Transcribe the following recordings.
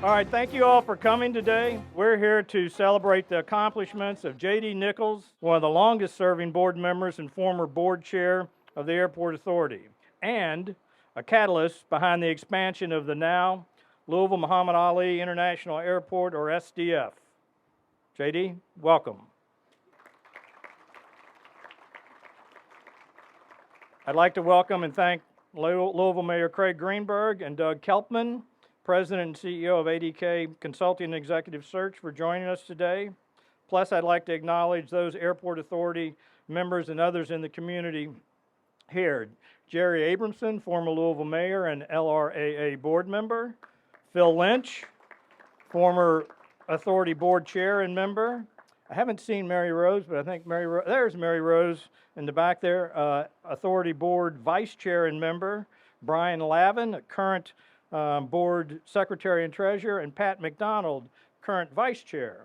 All right, thank you all for coming today. We're here to celebrate the accomplishments of J.D. Nichols, one of the longest serving board members and former board chair of the Airport Authority, and a catalyst behind the expansion of the now Louisville Muhammad Ali International Airport, or SDF. J.D., welcome. I'd like to welcome and thank Louisville Mayor Craig Greenberg and Doug Kelpman, President and CEO of ADK Consulting and Executive Search, for joining us today. Plus, I'd like to acknowledge those Airport Authority members and others in the community here. Jerry Abramson, former Louisville Mayor and LRAA board member. Phil Lynch, former Authority Board Chair and member. I haven't seen Mary Rose, but I think there's Mary Rose in the back there, Authority Board Vice Chair and member. Brian Lavin, current Board Secretary and Treasurer, and Pat McDonald, current Vice Chair.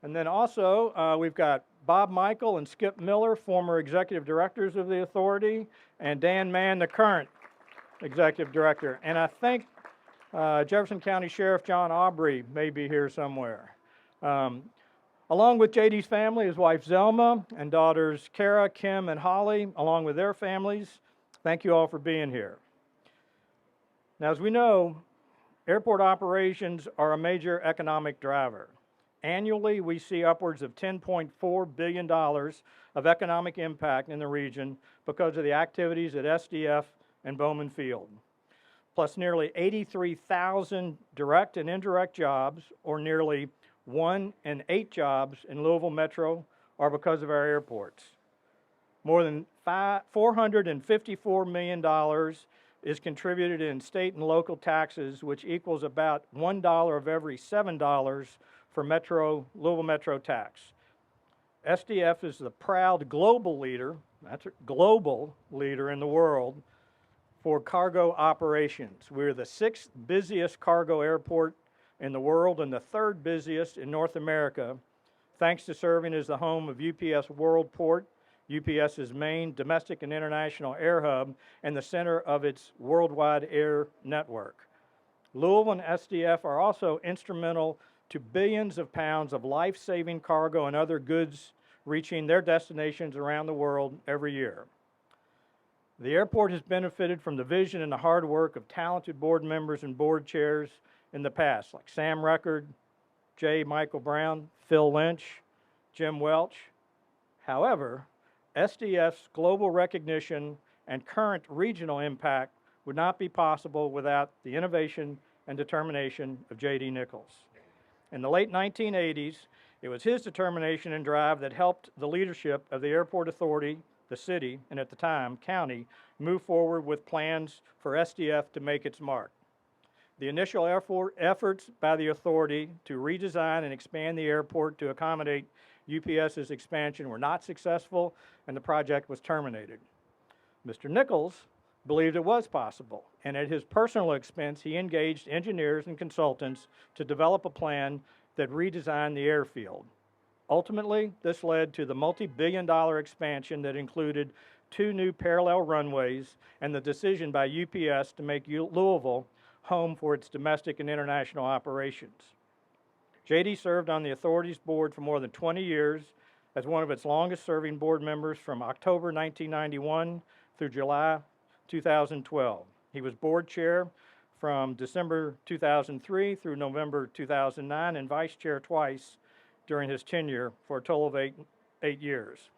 And then also we've got Bob Michael and Skip Miller, former Executive Directors of the Authority, and Dan Mann, the current Executive Director. And I think Jefferson County Sheriff John Aubrey may be here somewhere. Along with JD's family, his wife Zelma, and daughters Kara, Kim, and Holly, along with their families, thank you all for being here. Now, as we know, airport operations are a major economic driver. Annually, we see upwards of $10.4 billion of economic impact in the region because of the activities at SDF and Bowman Field, plus nearly 83,000 direct and indirect jobs, or nearly 1 in 8 jobs in Louisville Metro, are because of our airports. More than $454 million is contributed in state and local taxes, which equals about $1 of every $7 for Louisville Metro tax. SDF is the proud global leader, that's a global leader in the world, for cargo operations. We're the 6th busiest cargo airport in the world and the 3rd busiest in North America, thanks to serving as the home of UPS Worldport, UPS's main domestic and international air hub, and the center of its worldwide air network. Louisville and SDF are also instrumental to billions of pounds of life-saving cargo and other goods reaching their destinations around the world every year. The airport has benefited from the vision and the hard work of talented board members and board chairs in the past, like Sam Record, J. Michael Brown, Phil Lynch, Jim Welch. However, SDF's global recognition and current regional impact would not be possible without the innovation and determination of J.D. Nichols. In the late 1980s, it was his determination and drive that helped the leadership of the Airport Authority, the city, and at the time, county, move forward with plans for SDF to make its mark. The initial efforts by the authority to redesign and expand the airport to accommodate UPS's expansion were not successful, and the project was terminated. Mr. Nichols believed it was possible, and at his personal expense, he engaged engineers and consultants to develop a plan that redesigned the airfield. Ultimately, this led to the multi-billion-dollar expansion that included 2 new parallel runways and the decision by UPS to make Louisville home for its domestic and international operations. J.D. served on the authority's board for more than 20 years as one of its longest-serving board members from October 1991 through July 2012. He was board chair from December 2003 through November 2009 and vice chair twice during his tenure for a total of eight years.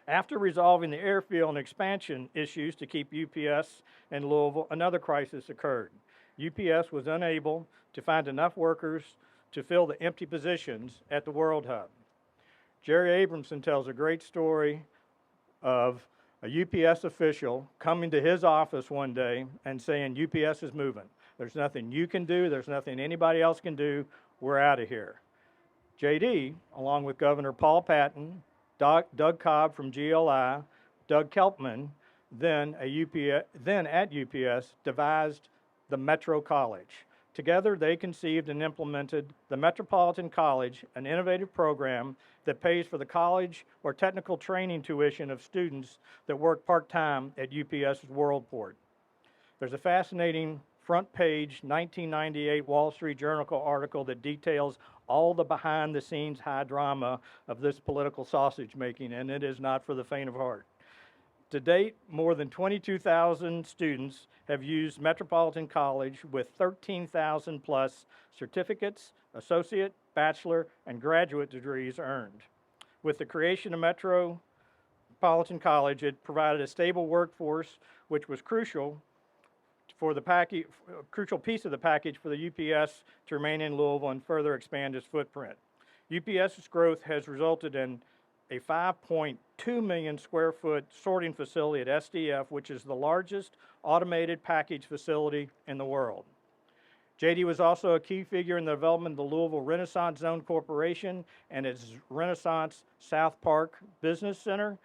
After resolving the airfield and expansion issues to keep UPS in Louisville, another crisis occurred. UPS was unable to find enough workers to fill the empty positions at the World Hub. Jerry Abramson tells a great story of a UPS official coming to his office one day and saying, UPS is moving. There's nothing you can do. There's nothing anybody else can do. We're out of here. JD, along with Governor Paul Patton, Doug Cobb from GLI, Doug Kelpman, then at UPS, devised the Metro College. Together, they conceived and implemented the Metropolitan College, an innovative program that pays for the college or technical training tuition of students that work part-time at UPS's Worldport. There's a fascinating front page 1998 Wall Street Journal article that details all the behind the scenes high drama of this political sausage making, and it is not for the faint of heart. To date, more than 22,000 students have used Metropolitan College with 13,000 plus certificates, associate, bachelor, and graduate degrees earned. With the creation of Metropolitan College, it provided a stable workforce, which was crucial for the crucial piece of the package for the UPS to remain in Louisville and further expand its footprint. UPS's growth has resulted in a 5.2 million square foot sorting facility at SDF, which is the largest automated package facility in the world. JD was also a key figure in the development of the Louisville Renaissance Zone Corporation and its Renaissance South Park Business Center.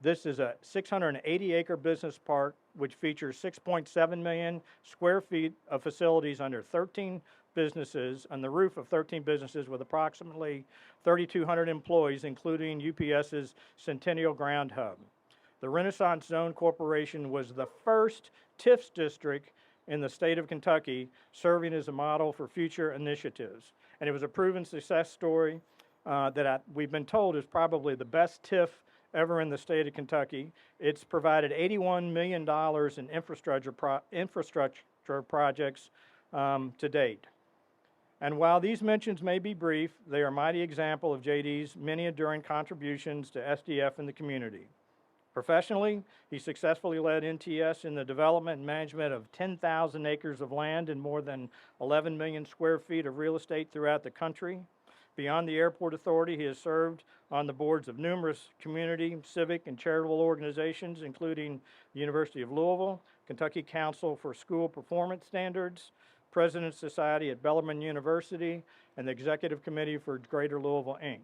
This is a 680-acre business park which features 6.7 million square feet of facilities under 13 businesses, on the roof of 13 businesses with approximately 3,200 employees, including UPS's Centennial Ground Hub. The Renaissance Zone Corporation was the first TIFs district in the state of Kentucky, serving as a model for future initiatives. And it was a proven success story that we've been told is probably the best TIF ever in the state of Kentucky. It's provided $81 million in infrastructure projects to date. And while these mentions may be brief, they are a mighty example of JD's many enduring contributions to SDF and the community. Professionally, he successfully led NTS in the development and management of 10,000 acres of land and more than 11 million square feet of real estate throughout the country. Beyond the Airport Authority, he has served on the boards of numerous community, civic, and charitable organizations, including the University of Louisville, Kentucky Council for School Performance Standards, President's Society at Bellarmine University, and the Executive Committee for Greater Louisville, Inc.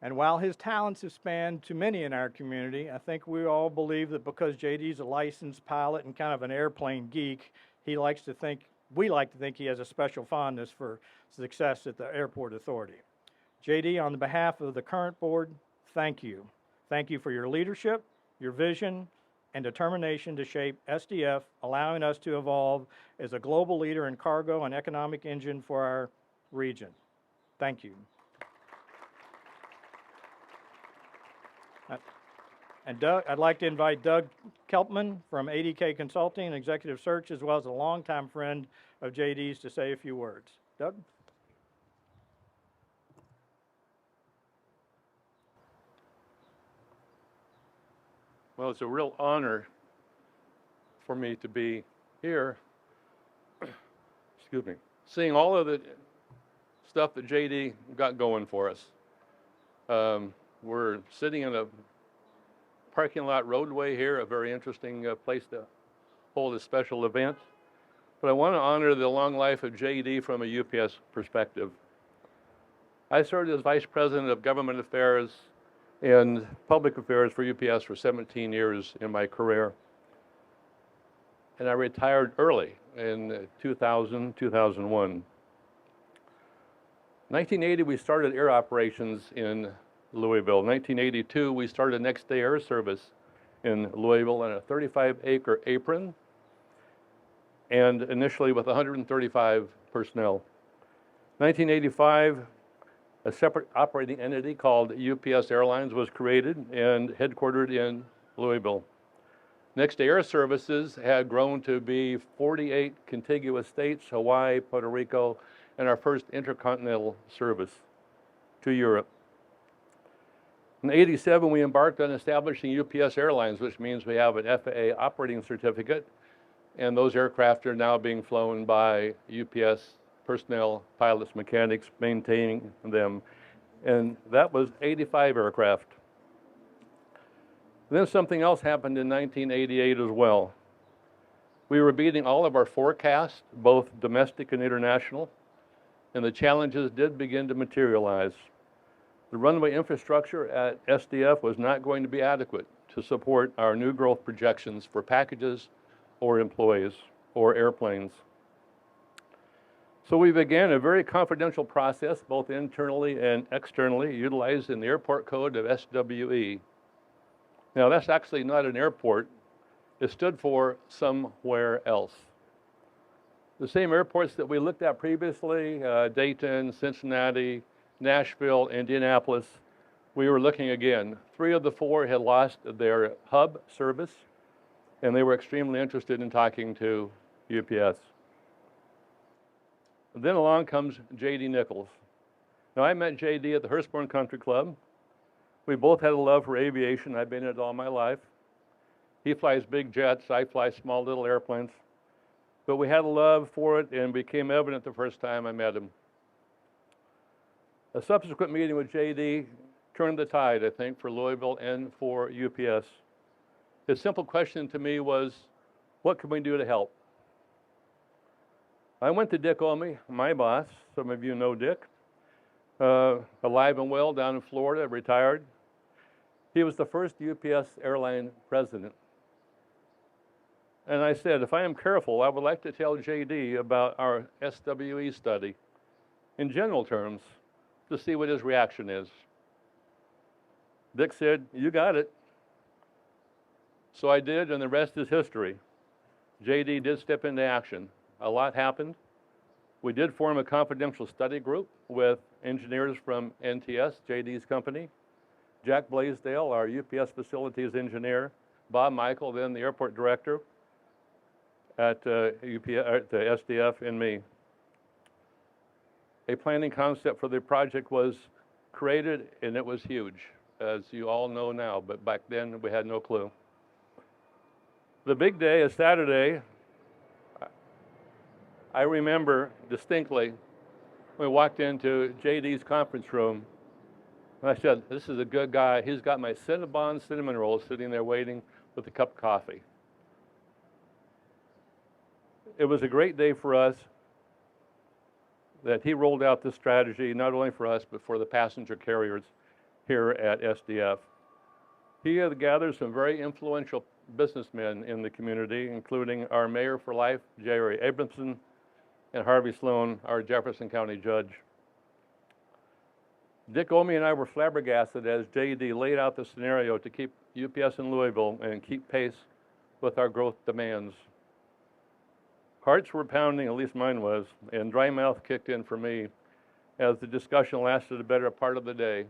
And while his talents have spanned to many in our community, I think we all believe that because JD's a licensed pilot and kind of an airplane geek, we like to think he has a special fondness for success at the Airport Authority. JD, on behalf of the current board, thank you. Thank you for your leadership, your vision, and determination to shape SDF, allowing us to evolve as a global leader in cargo and economic engine for our region. Thank you. And Doug, I'd like to invite Doug Kelpman from ADK Consulting and Executive Search, as well as a longtime friend of JD's, to say a few words. Doug? Well, it's a real honor for me to be here, excuse me, seeing all of the stuff that JD got going for us. We're sitting in a parking lot roadway here, a very interesting place to hold a special event. But I want to honor the long life of JD from a UPS perspective. I served as Vice President of Government Affairs and Public Affairs for UPS for 17 years in my career. And I retired early in 2000, 2001. 1980, we started air operations in Louisville. 1982, we started next day air service in Louisville on a 35-acre apron, and initially with 135 personnel. 1985, a separate operating entity called UPS Airlines was created and headquartered in Louisville. Next day air services had grown to be 48 contiguous states, Hawaii, Puerto Rico, and our first intercontinental service to Europe. In 87, we embarked on establishing UPS Airlines, which means we have an FAA operating certificate, and those aircraft are now being flown by UPS personnel, pilots, mechanics, maintaining them, and that was 85 aircraft. Then something else happened in 1988 as well. We were beating all of our forecasts, both domestic and international, and the challenges did begin to materialize. The runway infrastructure at SDF was not going to be adequate to support our new growth projections for packages or employees or airplanes. So we began a very confidential process, both internally and externally, utilizing the airport code of SWE. Now, that's actually not an airport. It stood for somewhere else. The same airports that we looked at previously, Dayton, Cincinnati, Nashville, Indianapolis, we were looking again. 3 of the 4 had lost their hub service, and they were extremely interested in talking to UPS. Then along comes J.D. Nichols. Now, I met J.D. at the Hurstbourne Country Club. We both had a love for aviation. I've been in it all my life. He flies big jets. I fly small little airplanes. But we had a love for it, and became evident the first time I met him. A subsequent meeting with J.D. turned the tide, I think, for Louisville and for UPS. His simple question to me was, what can we do to help? I went to Dick Olme, my boss. Some of you know Dick. Alive and well down in Florida, retired. He was the first UPS airline president. And I said, if I am careful, I would like to tell JD about our SWE study in general terms to see what his reaction is. Dick said, you got it. So I did, and the rest is history. JD did step into action. A lot happened. We did form a confidential study group with engineers from NTS, JD's company, Jack Blaisdell, our UPS facilities engineer, Bob Michael, then the airport director at the SDF, and me. A planning concept for the project was created, and it was huge, as you all know now, but back then we had no clue. The big day is Saturday. I remember distinctly, we walked into JD's conference room, and I said, this is a good guy. He's got my Cinnabon cinnamon rolls sitting there waiting with a cup of coffee. It was a great day for us that he rolled out this strategy, not only for us, but for the passenger carriers here at SDF. He had gathered some very influential businessmen in the community, including our mayor for life, Jerry Abramson, and Harvey Sloan, our Jefferson County judge. Dick Olme and I were flabbergasted as JD laid out the scenario to keep UPS in Louisville and keep pace with our growth demands. Hearts were pounding, at least mine was, and dry mouth kicked in for me as the discussion lasted a better part of the day.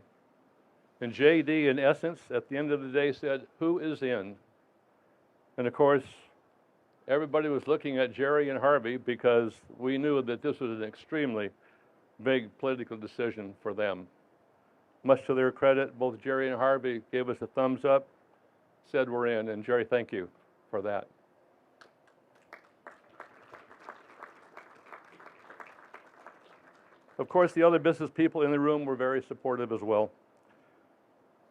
And JD, in essence, at the end of the day said, who is in? And of course, everybody was looking at Jerry and Harvey because we knew that this was an extremely big political decision for them. Much to their credit, both Jerry and Harvey gave us a thumbs up, said we're in, and Jerry, thank you for that. Of course, the other business people in the room were very supportive as well.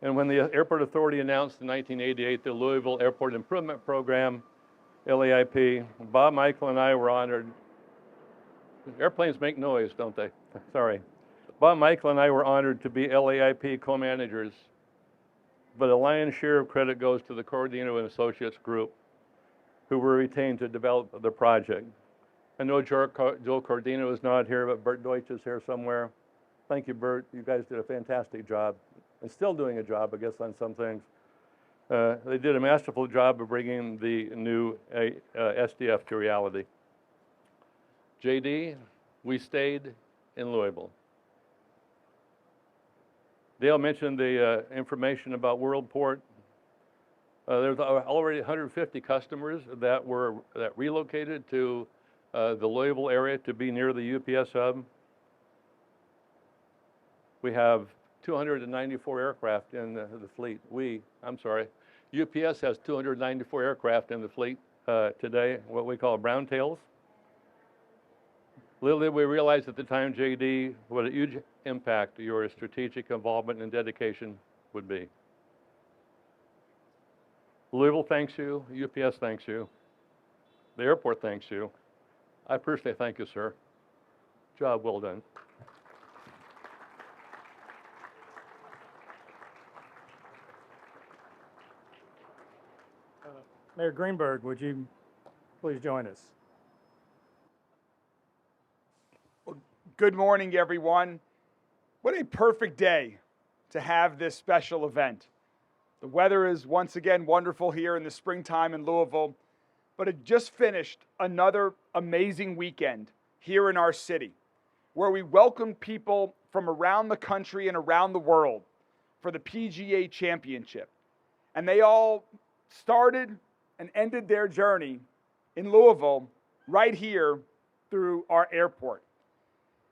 And when the Airport Authority announced in 1988 the Louisville Airport Improvement Program, LAIP, Bob Michael and I were honored. Airplanes make noise, don't they? Sorry. Bob Michael and I were honored to be LAIP co-managers, but a lion's share of credit goes to the Cordino and Associates group, who were retained to develop the project. I know Joe Cordino is not here, but Bert Deutsch is here somewhere. Thank you, Bert. You guys did a fantastic job, and still doing a job, I guess, on some things. They did a masterful job of bringing the new SDF to reality. JD, we stayed in Louisville. Dale mentioned the information about Worldport. There's already 150 customers that relocated to the Louisville area to be near the UPS hub. We have 294 aircraft in the fleet. UPS has 294 aircraft in the fleet today, what we call brown tails. Little did we realize at the time, JD, what a huge impact your strategic involvement and dedication would be. Louisville thanks you, UPS thanks you, the airport thanks you. I personally thank you, sir. Job well done. Mayor Greenberg, would you please join us? Well, good morning, everyone. What a perfect day to have this special event. The weather is once again wonderful here in the springtime in Louisville. but had just finished another amazing weekend here in our city, where we welcomed people from around the country and around the world for the PGA Championship. And they all started and ended their journey in Louisville right here through our airport.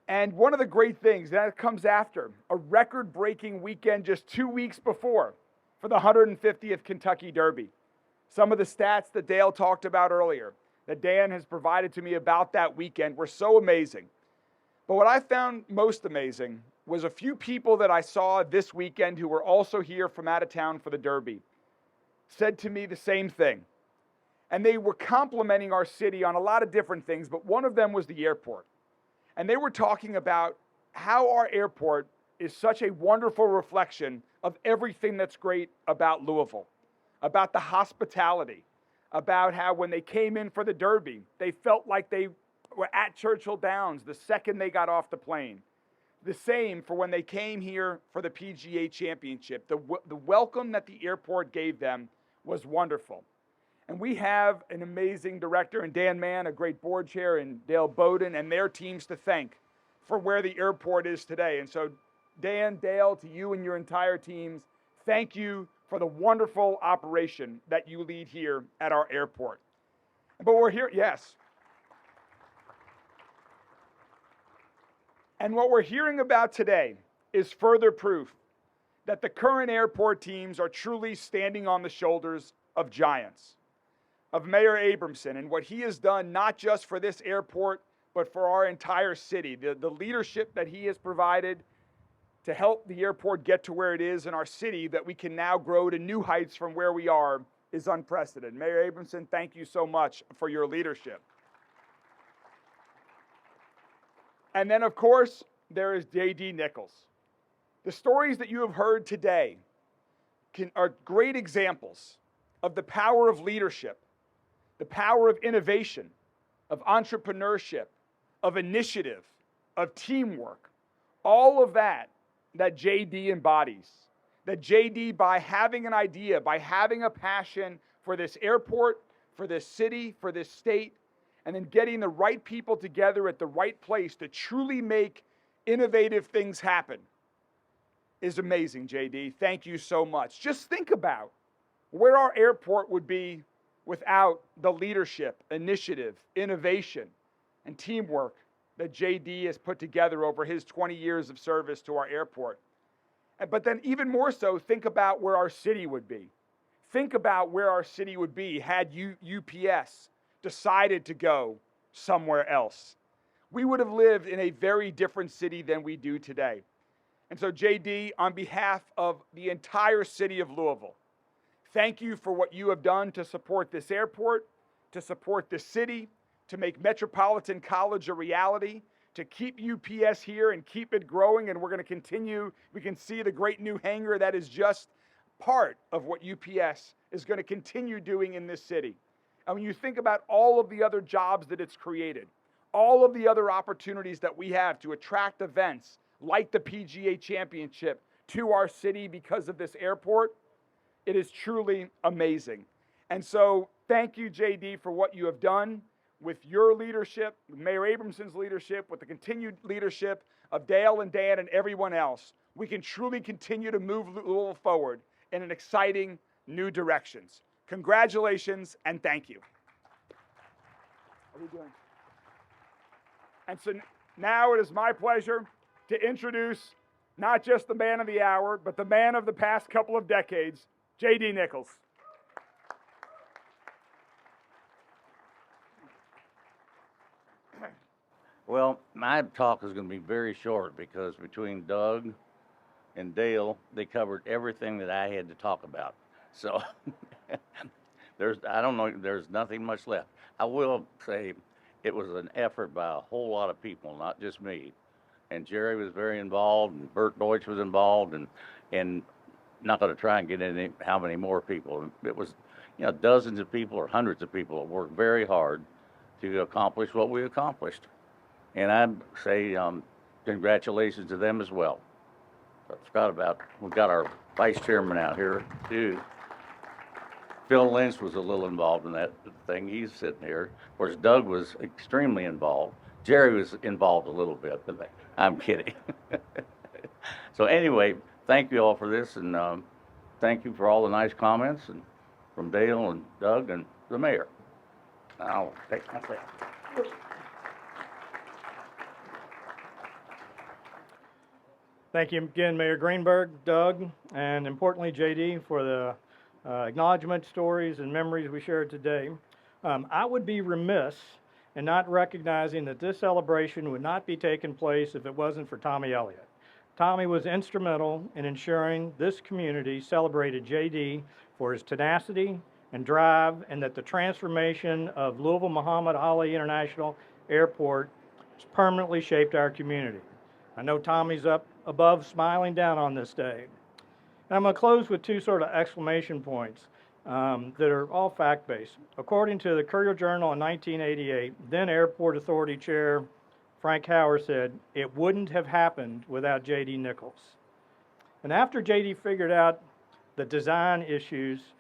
And one of the great things that comes after a record-breaking weekend just 2 weeks before for the 150th Kentucky Derby. Some of the stats that Dale talked about earlier, that Dan has provided to me about that weekend, were so amazing. But what I found most amazing was a few people that I saw this weekend who were also here from out of town for the Derby said to me the same thing. And they were complimenting our city on a lot of different things, but one of them was the airport. And they were talking about how our airport is such a wonderful reflection of everything that's great about Louisville, about the hospitality, about how when they came in for the Derby, they felt like they were at Churchill Downs the second they got off the plane. The same for when they came here for the PGA Championship. The welcome that the airport gave them was wonderful. And we have an amazing director and Dan Mann, a great board chair, and Dale Bowden and their teams to thank for where the airport is today. And so Dan, Dale, to you and your entire teams, thank you for the wonderful operation that you lead here at our airport. But we're here, yes. And what we're hearing about today is further proof that the current airport teams are truly standing on the shoulders of giants, of Mayor Abramson and what he has done not just for this airport, but for our entire city. The leadership that he has provided to help the airport get to where it is in our city, that we can now grow to new heights from where we are, is unprecedented. Mayor Abramson, thank you so much for your leadership. And then, of course, there is J.D. Nichols. The stories that you have heard today are great examples of the power of leadership, the power of innovation, of entrepreneurship, of initiative, of teamwork, all of that J.D. embodies. That J.D., by having an idea, by having a passion for this airport, for this city, for this state, and then getting the right people together at the right place to truly make innovative things happen, is amazing, J.D. Thank you so much. Just think about where our airport would be without the leadership, initiative, innovation, and teamwork that J.D. has put together over his 20 years of service to our airport. But then even more so, think about where our city would be. Think about where our city would be had UPS decided to go somewhere else. We would have lived in a very different city than we do today. And so, J.D., on behalf of the entire city of Louisville, thank you for what you have done to support this airport, to support this city, to make Metropolitan College a reality, to keep UPS here and keep it growing. And we're going to continue. We can see the great new hangar that is just part of what UPS is going to continue doing in this city. And when you think about all of the other jobs that it's created, all of the other opportunities that we have to attract events like the PGA Championship to our city because of this airport, it is truly amazing. And so thank you, J.D., for what you have done with your leadership, with Mayor Abramson's leadership, with the continued leadership of Dale and Dan and everyone else. We can truly continue to move Louisville forward in an exciting new directions. Congratulations and thank you. How are we doing? And so now it is my pleasure to introduce not just the man of the hour, but the man of the past couple of decades, J.D. Nichols. Well, my talk is going to be very short because between Doug and Dale, they covered everything that I had to talk about. So there's nothing much left. I will say it was an effort by a whole lot of people, not just me. And Jerry was very involved, and Bert Deutsch was involved, and not going to try and get into how many more people. It was, dozens of people or hundreds of people that worked very hard to accomplish what we accomplished. And I'd say congratulations to them as well. I forgot about, we've got our vice chairman out here too. Phil Lynch was a little involved in that thing. He's sitting here. Of course, Doug was extremely involved. Jerry was involved a little bit, but I'm kidding. So anyway, thank you all for this, and thank you for all the nice comments and from Dale and Doug and the mayor. I'll take my seat. Thank you again, Mayor Greenberg, Doug, and importantly, JD, for the acknowledgement, stories, and memories we shared today. I would be remiss in not recognizing that this celebration would not be taking place if it wasn't for Tommy Elliott. Tommy was instrumental in ensuring this community celebrated JD for his tenacity and drive, and that the transformation of Louisville Muhammad Ali International Airport has permanently shaped our community. I know Tommy's up above smiling down on this day. And I'm going to close with two sort of exclamation points that are all fact-based. According to the Courier-Journal in 1988, then Airport Authority Chair Frank Howard said, "It wouldn't have happened without J.D. Nichols." And after J.D. figured out the design issues,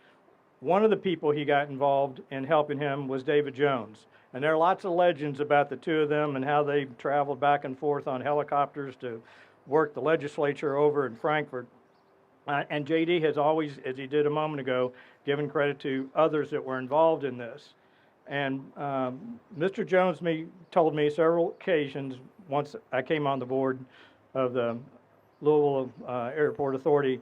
one of the people he got involved in helping him was David Jones. And there are lots of legends about the two of them and how they traveled back and forth on helicopters to work the legislature over in Frankfurt. And J.D. has always, as he did a moment ago, given credit to others that were involved in this. And Mr. Jones told me several occasions, once I came on the board of the Louisville Airport Authority,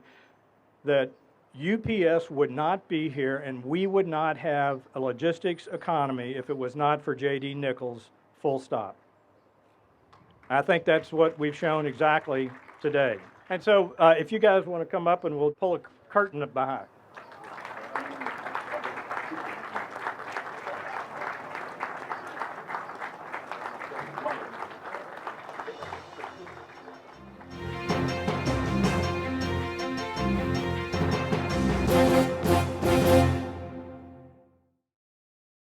that UPS would not be here and we would not have a logistics economy if it was not for J.D. Nichols, full stop. I think that's what we've shown exactly today. And so if you guys want to come up and we'll pull a curtain up behind.